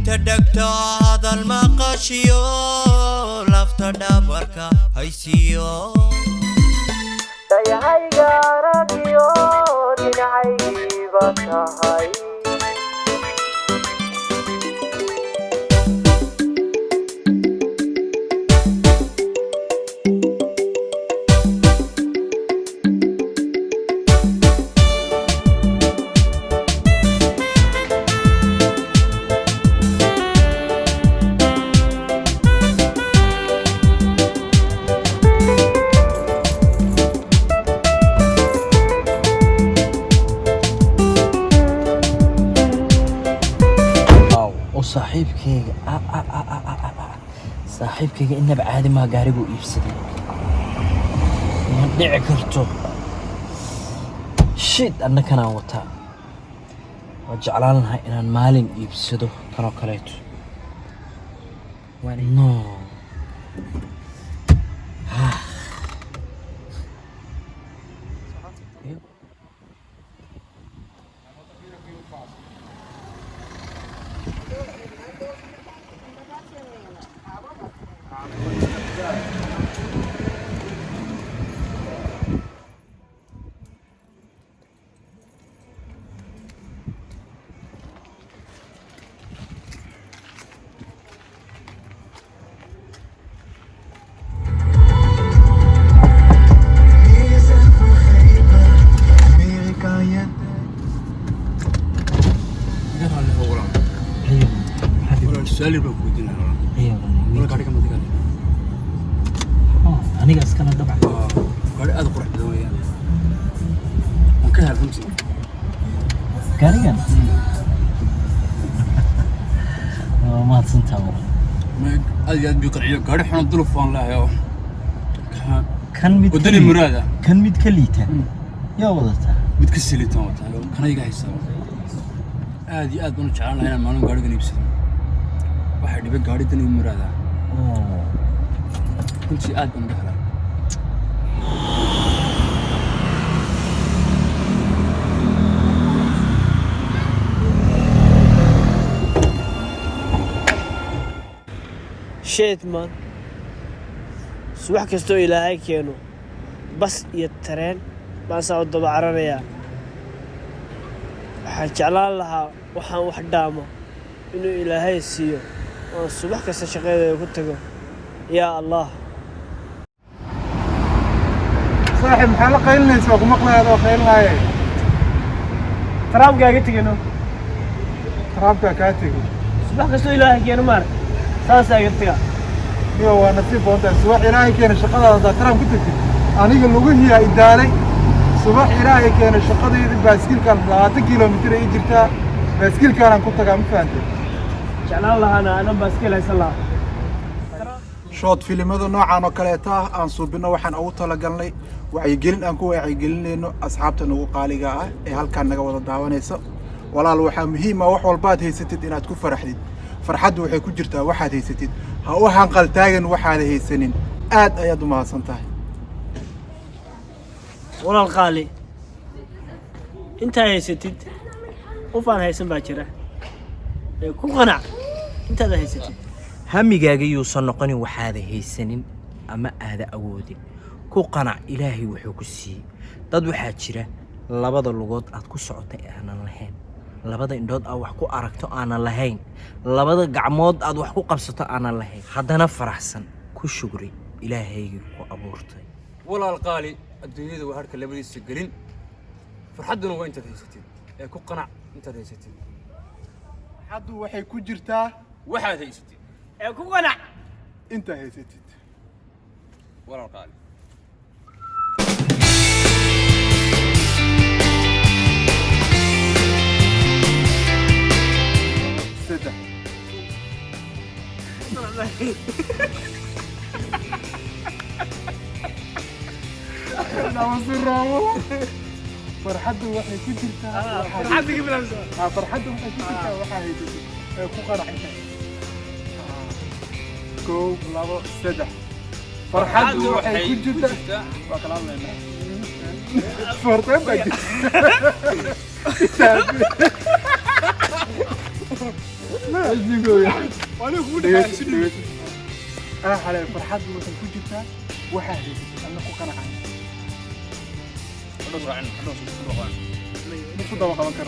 dhagta hadal maqashiyo lafta dhabarka haysiyo dayahayga aragiyo dhinacaygiiba tahay صاحبك إنه بعادي ما قارب ويفسد ما دعي كرتو شيت أنا كان وطا وجعلنا إن المالين يفسدوا كانوا كريتو نو سالي بقودينا ايوه ولا قاعد كم تقول انا قاعد كان طبعا قاعد اذكر واحد وياه وكان فهمتي كاريان ما تصنتها ما ادي بيقرعي قاعد احنا الظروف لا يا كان ميد ودني مراده كان ميد كليته يا وضعته متكسليته كان يقع حساب ادي اد بنو جعلنا هنا ما نقعد نبسط waxay dhibay gaaridan iyo muraada kunti aad baan dhaxlaa shit man subax kasto ilaahay keeno bas iyo tareen baan soo daba cararaya waxaan jeclaan lahaa waxaan wax dhaamo inuu ilaahay siiyo subax kasta shaqadeeda ku tago yaa allah صاحب محل قيلنا سوق مقلة هذا خيل هاي taraam gaaga tigino ترابك كاتي subax kasto ilaahay keeno maar saas ay tiga يو نصيب وانت صباح إلهي كان الشقة هذا ترام كنت أنا يقول هي إداري صباح إلهي كان الشقة دي باسكيل كان 30 كيلومتر يجرتها باسكيل كان كنت قام فانت jeclaan lahaana anan baaskeel haysan lahaa شوط فيلمada noocan oo kaleeta aan suubino waxaan ugu talagalnay wacyigelin aan ku wacyigelinayno asxaabta nagu qaaliga ah ee halkaan naga wada daawanayso walaal waxa muhiim ah wax walba aad haysatid inaad ku faraxdid farxadu waxay ku jirtaa waxaad haysatid ha u hanqal taagan waxaad haysanin aad ayaad u mahadsan tahay walaal qaali inta haysatid qofaan haysan baa jira ku qanac inta haysatid hamigaaga yuusan noqonin waxaad haysanin ama aad awoodin ku qanac ilaahay wuxuu ku siiyay dad waxa jira labada lugood aad ku socotay aanan lahayn labada indhood aad wax ku aragto aanan lahayn labada gacmood aad wax ku qabsato aanan lahayn haddana faraxsan ku shukri ilaahaygu ku abuurtay walaal qaali adduunyada waa harka labadiisa gelin farxaduna waa inta haysatid ee ku qanac inta haysatid haddu waxay ku jirtaa waxaad haysatid ee ku qanac inta haysatid walaal qaali سدح لا وصراوه فرحته waxay ku jirtaa farxadda gibralsa farxaddu waxay ku jirtaa waxa ay ku qaraxaysaa كوب لابو سدح فرحته waxay ku jirtaa waa kala hadlaynaa فرحته بدي وأنا أقول لك أنا حالي فرحات وأنت كوجتها واحد أنا كوكنا عني خلاص عن خلاص نفضل وقت ما كان